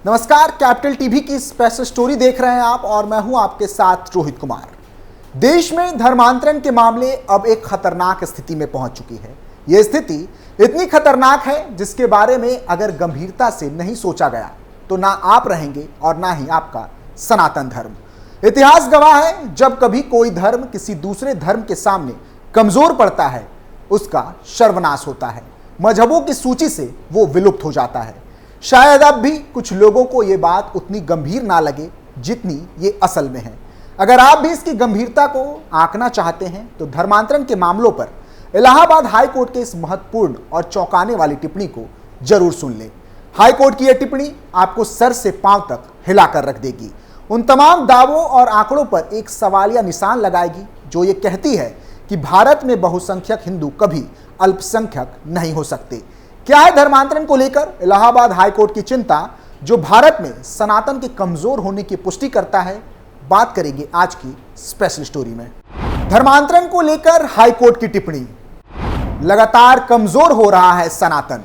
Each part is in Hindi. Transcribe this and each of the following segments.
नमस्कार, कैपिटल टीवी की स्पेशल स्टोरी देख रहे हैं आप और मैं हूं आपके साथ रोहित कुमार। देश में धर्मांतरण के मामले अब एक खतरनाक स्थिति में पहुंच चुकी है। यह स्थिति इतनी खतरनाक है जिसके बारे में अगर गंभीरता से नहीं सोचा गया तो ना आप रहेंगे और ना ही आपका सनातन धर्म। इतिहास गवाह है, जब कभी कोई धर्म किसी दूसरे धर्म के सामने कमजोर पड़ता है उसका सर्वनाश होता है, मजहबों की सूची से वो विलुप्त हो जाता है। शायद अब भी कुछ लोगों को ये बात उतनी गंभीर ना लगे जितनी ये असल में है। अगर आप भी इसकी गंभीरता को आंकना चाहते हैं तो धर्मांतरण के मामलों पर इलाहाबाद हाई कोर्ट के इस महत्वपूर्ण और चौंकाने वाली टिप्पणी को जरूर सुन लें। हाई कोर्ट की यह टिप्पणी आपको सर से पांव तक हिलाकर रख देगी। उन तमाम दावों और आंकड़ों पर एक सवालिया निशान लगाएगी जो ये कहती है कि भारत में बहुसंख्यक हिंदू कभी अल्पसंख्यक नहीं हो सकते। क्या है धर्मांतरण को लेकर इलाहाबाद हाई कोर्ट की चिंता जो भारत में सनातन के कमजोर होने की पुष्टि करता है, बात करेंगे आज की स्पेशल स्टोरी में। धर्मांतरण को लेकर हाई कोर्ट की टिप्पणी, लगातार कमजोर हो रहा है सनातन,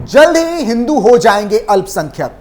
जल्द ही हिंदू हो जाएंगे अल्पसंख्यक,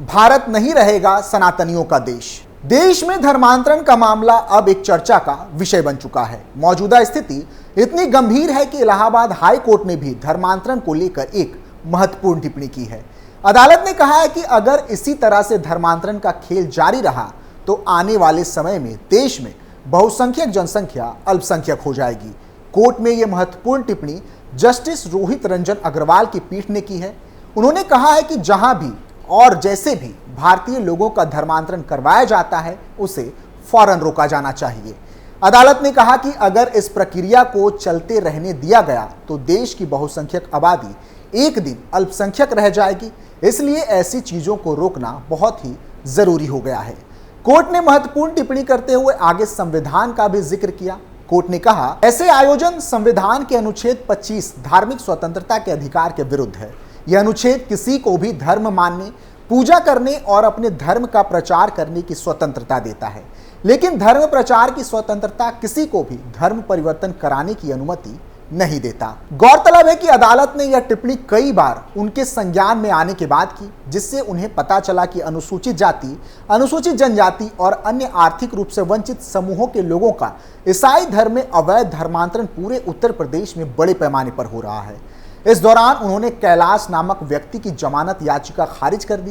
भारत नहीं रहेगा सनातनियों का देश। देश में धर्मांतरण का मामला अब एक चर्चा का विषय बन चुका है। मौजूदा स्थिति इतनी गंभीर है कि इलाहाबाद हाई कोर्ट ने भी धर्मांतरण को लेकर एक महत्वपूर्ण टिप्पणी की है। अदालत ने कहा है कि अगर इसी तरह से धर्मांतरण का खेल जारी रहा तो आने वाले समय में देश में बहुसंख्यक जनसंख्या अल्पसंख्यक हो जाएगी। कोर्ट में यह महत्वपूर्ण टिप्पणी जस्टिस रोहित रंजन अग्रवाल की पीठ ने की है। उन्होंने कहा है कि जहां भी और जैसे भी भारतीय लोगों का धर्मांतरण करवाया जाता है उसे फौरन रोका जाना चाहिए। अदालत ने कहा कि अगर इस प्रक्रिया को चलते रहने दिया गया तो देश की बहुसंख्यक आबादी एक दिन अल्पसंख्यक रह जाएगी, इसलिए ऐसी चीजों को रोकना बहुत ही जरूरी हो गया है। कोर्ट ने महत्वपूर्ण टिप्पणी करते हुए आगे संविधान का भी जिक्र किया। कोर्ट ने कहा, ऐसे आयोजन संविधान के अनुच्छेद 25 धार्मिक स्वतंत्रता के अधिकार के विरुद्ध है। यह अनुच्छेद किसी को भी धर्म मानने, पूजा करने और अपने धर्म का प्रचार करने की स्वतंत्रता देता है, लेकिन धर्म प्रचार की स्वतंत्रता किसी को भी धर्म परिवर्तन कराने की अनुमति नहीं देता। गौरतलब है कि अदालत ने यह टिप्पणी कई बार उनके संज्ञान में आने के बाद की, जिससे उन्हें पता चला कि अनुसूचित जाति, अनुसूचित जनजाति और अन्य आर्थिक रूप से वंचित समूहों के लोगों का ईसाई धर्म में अवैध धर्मांतरण पूरे उत्तर प्रदेश में बड़े पैमाने पर हो रहा है। इस दौरान उन्होंने कैलाश नामक व्यक्ति की जमानत याचिका खारिज कर दी।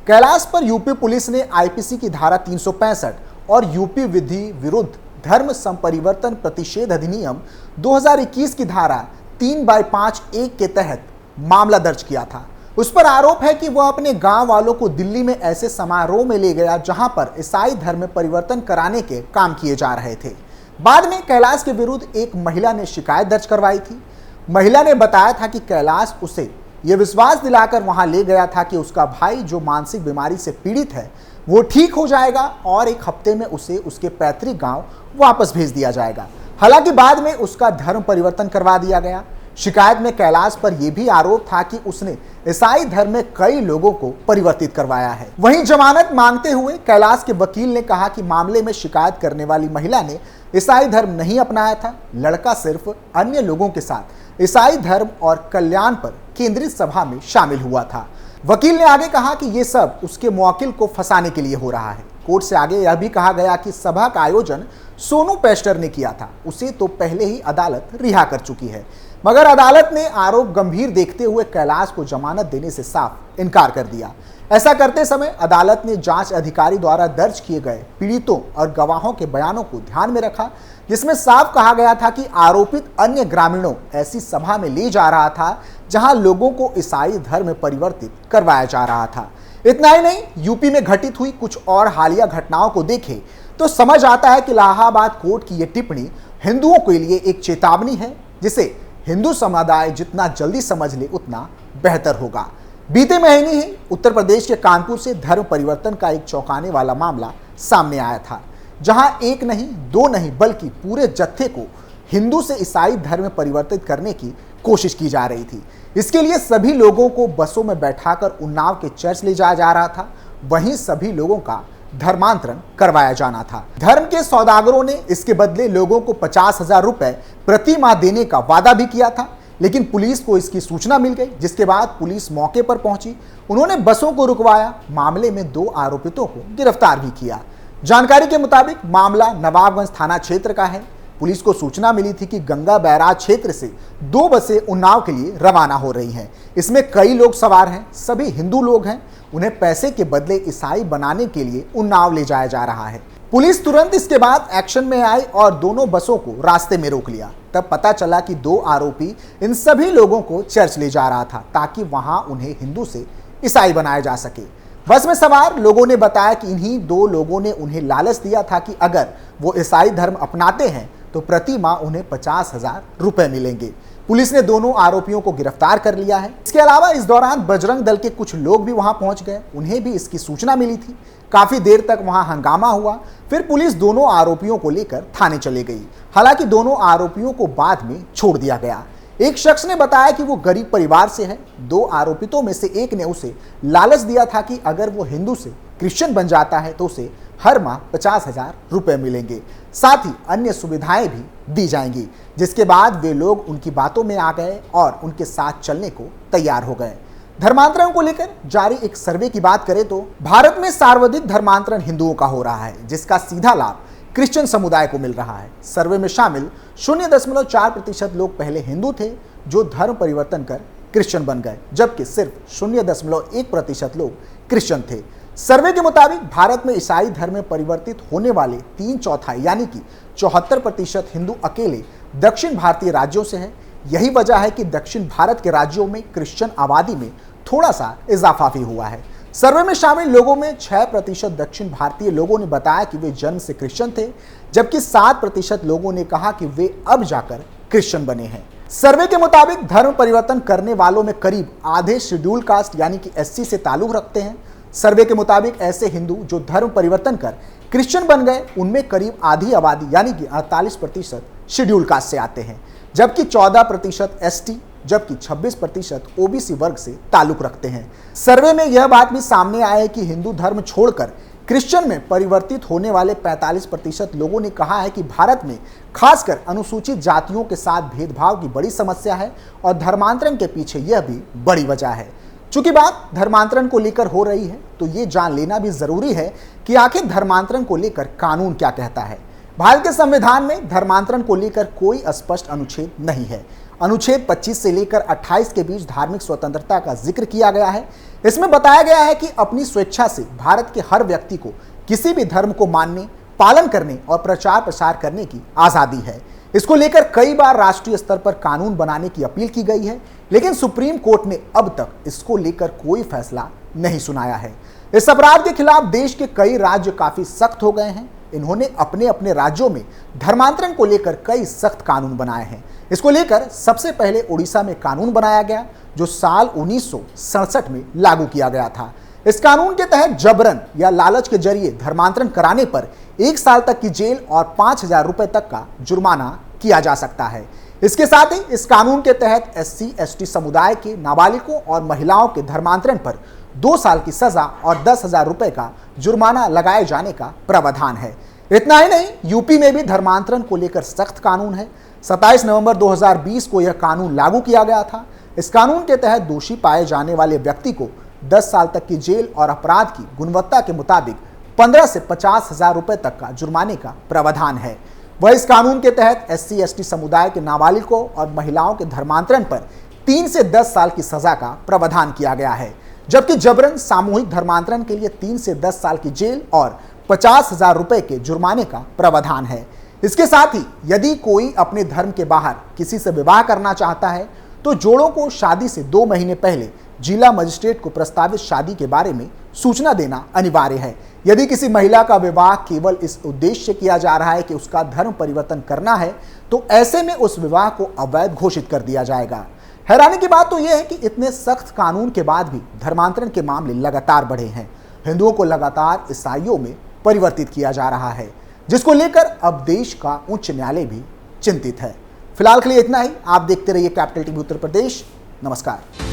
कैलाश पर यूपी पुलिस ने आईपीसी की धारा 365 और यूपी विधि विरुद्ध धर्म संपरिवर्तन प्रतिषेध अधिनियम 2021 की धारा 3/5(1) के तहत मामला दर्ज किया था। उस पर आरोप है कि वह अपने गांव वालों को दिल्ली में ऐसे समारोह में ले गया जहां पर ईसाई धर्म में परिवर्तन कराने के काम किए जा रहे थे। बाद में कैलाश के विरुद्ध एक महिला ने शिकायत दर्ज करवाई थी। महिला ने बताया था कि कैलाश उसे यह विश्वास दिलाकर वहां ले गया था कि उसका भाई जो मानसिक बीमारी से पीड़ित है वो ठीक हो जाएगा और एक हफ्ते में उसे उसके पैतृक गांव वापस भेज दिया जाएगा। हालांकि बाद में उसका धर्म परिवर्तन करवा दिया गया। शिकायत में कैलाश पर यह भी आरोप था कि उसने ईसाई धर्म में कई लोगों को परिवर्तित करवाया है। वहीं जमानत मांगते हुए कैलाश के वकील ने कहा कि मामले में शिकायत करने वाली महिला ने ईसाई धर्म नहीं अपनाया था। लड़का सिर्फ अन्य लोगों के साथ ईसाई धर्म और कल्याण पर केंद्रित सभा में शामिल हुआ था। वकील ने आगे कहा कि यह सब उसके मुवक्किल को फंसाने के लिए हो रहा है। कोर्ट से आगे यह भी कहा गया कि सभा का आयोजन सोनू पेस्टर ने किया था, उसे तो पहले ही अदालत रिहा कर चुकी है। मगर अदालत ने आरोप गंभीर देखते हुए कैलाश को जमानत देने से साफ इनकार कर दिया। ऐसा करते समय अदालत ने जांच अधिकारी द्वारा दर्ज किए गए पीड़ितों और गवाहों के बयानों को ध्यान में रखा, जिसमें साफ कहा गया था कि आरोपित अन्य ग्रामीणों ऐसी सभा में ले जा रहा था जहां लोगों को ईसाई धर्म में परिवर्तित करवाया जा रहा था। इतना ही नहीं, यूपी में घटित हुई कुछ और हालिया घटनाओं को देखें तो समझ आता है कि इलाहाबाद कोर्ट की यह टिप्पणी हिंदुओं के लिए एक चेतावनी है, जिसे हिंदू समुदाय जितना जल्दी समझ ले उतना बेहतर होगा। बीते महीने ही उत्तर प्रदेश के कानपुर से धर्म परिवर्तन का एक चौंकाने वाला मामला सामने आया था, जहां एक नहीं, दो नहीं, बल्कि पूरे जत्थे को हिंदू से ईसाई धर्म में परिवर्तित करने की कोशिश की जा रही थी। इसके लिए सभी लोगों को बसों में बैठाकर उन्नाव के चर्च ले जाया जा रहा था। वहीं सभी लोगों का धर्मांतरण करवाया जाना था। धर्म के सौदागरों ने इसके बदले लोगों को 50,000 रुपए प्रति माह देने का वादा भी किया था। लेकिन पुलिस को इसकी सूचना मिल गई, जिसके बाद पुलिस मौके पर पहुंची। उन्होंने बसों को रुकवाया। मामले में 2 आरोपितों को गिरफ्तार भी किया। जानकारी के मुताबिक मामला नवाबगंज थाना क्षेत्र का है। पुलिस को सूचना मिली थी कि गंगा बैराज क्षेत्र से 2 बसें उन्नाव के लिए रवाना हो रही हैं। इसमें कई लोग सवार हैं, सभी हिंदू लोग हैं। उन्हें पैसे के बदले ईसाई बनाने के लिए उन्नाव ले जाया जा रहा है। पुलिस तुरंत इसके बाद एक्शन में आई और दोनों बसों को रास्ते में रोक लिया। तब पता चला कि 2 आरोपी इन सभी लोगों को चर्च ले जा रहा था ताकि वहां उन्हें हिंदू से ईसाई बनाया जा सके। बस में सवार लोगों ने बताया कि इन्हीं 2 लोगों ने उन्हें लालच दिया था कि अगर वो ईसाई धर्म अपनाते हैं तो प्रति माह उन्हें 50,000 रुपए मिलेंगे। पुलिस ने दोनों आरोपियों को गिरफ्तार कर लिया है। इसके अलावा इस दौरान बजरंग दल के कुछ लोग भी वहां पहुंच गए। उन्हें भी इसकी सूचना मिली थी। काफी देर तक वहां हंगामा हुआ। फिर पुलिस दोनों आरोपियों को लेकर थाने चले गई। हालांकि दोनों आरोपियों को बाद में छोड़ दिया गया। एक शख्स ने बताया कि वो गरीब परिवार से है। 2 आरोपितों में से एक ने उसे लालच दिया था कि अगर वो हिंदू से क्रिश्चियन बन जाता है तो उसे हर माह 50,000 रुपए मिलेंगे, साथ ही अन्य सुविधाएं भी दी जाएंगी। जिसके बाद वे लोग उनकी बातों में आ गए और उनके साथ चलने को तैयार हो गए। धर्मांतरण को लेकर जारी एक सर्वे की बात करें तो भारत में सर्वाधिक धर्मांतरण हिंदुओं का हो रहा है, जिसका सीधा लाभ क्रिश्चियन समुदाय को मिल रहा है। सर्वे में शामिल 0.4% लोग पहले हिंदू थे जो धर्म परिवर्तन कर क्रिश्चियन बन गए, जबकि सिर्फ 0.1% लोग क्रिश्चियन थे। सर्वे के मुताबिक भारत में ईसाई धर्म में परिवर्तित होने वाले 3/4 यानी कि 74% हिंदू अकेले दक्षिण भारतीय राज्यों से है। यही वजह है कि दक्षिण भारत के राज्यों में क्रिश्चियन आबादी में थोड़ा सा इजाफा भी हुआ है। सर्वे में शामिल लोगों में 6% दक्षिण भारतीय लोगों ने बताया कि वे जन्म से क्रिश्चियन थे, जबकि 7% लोगों ने कहा कि वे अब जाकर क्रिश्चियन बने हैं। सर्वे के मुताबिक धर्म परिवर्तन करने वालों में करीब आधे शेड्यूल कास्ट यानी कि SC से ताल्लुक रखते हैं। सर्वे के मुताबिक ऐसे हिंदू जो धर्म परिवर्तन कर क्रिश्चियन बन गए उनमें करीब आधी आबादी यानी कि 48% शेड्यूल कास्ट से आते हैं, जबकि 14% ST, जबकि 26% OBC वर्ग से ताल्लुक रखते हैं। सर्वे में यह बात भी सामने आई है कि हिंदू धर्म छोड़कर क्रिश्चियन में परिवर्तित होने वाले 45% लोगों ने कहा है कि भारत में खासकर अनुसूचित जातियों के साथ भेदभाव की बड़ी समस्या है और धर्मांतरण के पीछे यह भी बड़ी वजह है। चूंकि बात धर्मांतरण को लेकर हो रही है तो ये जान लेना भी जरूरी है कि आखिर धर्मांतरण को लेकर कानून क्या कहता है। भारत के संविधान में धर्मांतरण को लेकर कोई स्पष्ट अनुच्छेद नहीं है। अनुच्छेद 25 से लेकर 28 के बीच धार्मिक स्वतंत्रता का जिक्र किया गया है। इसमें बताया गया है कि अपनी स्वेच्छा से भारत के हर व्यक्ति को किसी भी धर्म को मानने, पालन करने और प्रचार प्रसार करने की आजादी है। इसको लेकर कई बार राष्ट्रीय स्तर पर कानून बनाने की अपील की गई है, लेकिन सुप्रीम कोर्ट ने अब तक इसको लेकर कोई फैसला नहीं सुनाया है। इस अपराध के खिलाफ देश के कई राज्य काफी सख्त हो गए हैं। इन्होंने अपने अपने राज्यों में धर्मांतरण को लेकर कई सख्त कानून बनाए हैं। इसको लेकर सबसे पहले उड़ीसा में कानून बनाया गया जो साल 1967 में लागू किया गया था। इस कानून के तहत जबरन या लालच के जरिए धर्मांतरण कराने पर 1 साल तक की जेल और 5,000 रुपए तक का जुर्माना किया जा सकता है। इसके साथ ही इस कानून के तहत SC ST समुदाय के नाबालिगों और महिलाओं के धर्मांतरण पर 2 साल की सजा और 10,000 रुपए का जुर्माना लगाए जाने का प्रावधान है। इतना ही नहीं, यूपी में भी धर्मांतरण को लेकर सख्त कानून है। 27 नवंबर 2020 को यह कानून लागू किया गया था। इस कानून के तहत दोषी पाए जाने वाले व्यक्ति को 10 साल तक की जेल और अपराध की गुणवत्ता के मुताबिक 15 से 50,000 रुपए तक का जुर्माने का प्रावधान है। वह इस कानून के तहत SC ST समुदाय के नाबालिगों और महिलाओं के धर्मांतरण पर 3 से 10 साल की सजा का प्रावधान किया गया है, जबकि जबरन सामूहिक धर्मांतरण के लिए 3 से 10 साल की जेल और 50,000 रुपए के जुर्माने का प्रावधान है। इसके साथ ही यदि कोई अपने धर्म के बाहर किसी से विवाह करना चाहता है तो जोड़ों को शादी से 2 महीने पहले जिला मजिस्ट्रेट को प्रस्तावित शादी के बारे में सूचना देना अनिवार्य है। यदि किसी महिला का विवाह केवल इस उद्देश्य से किया जा रहा है कि उसका धर्म परिवर्तन करना है तो ऐसे में उस विवाह को अवैध घोषित कर दिया जाएगा। हैरानी की बात तो यह है कि इतने सख्त कानून के बाद भी धर्मांतरण के मामले लगातार बढ़े हैं। हिंदुओं को लगातार ईसाइयों में परिवर्तित किया जा रहा है, जिसको लेकर अब देश का उच्च न्यायालय भी चिंतित है। फिलहाल के लिए इतना ही। आप देखते रहिए कैपिटल टीवी उत्तर प्रदेश। नमस्कार।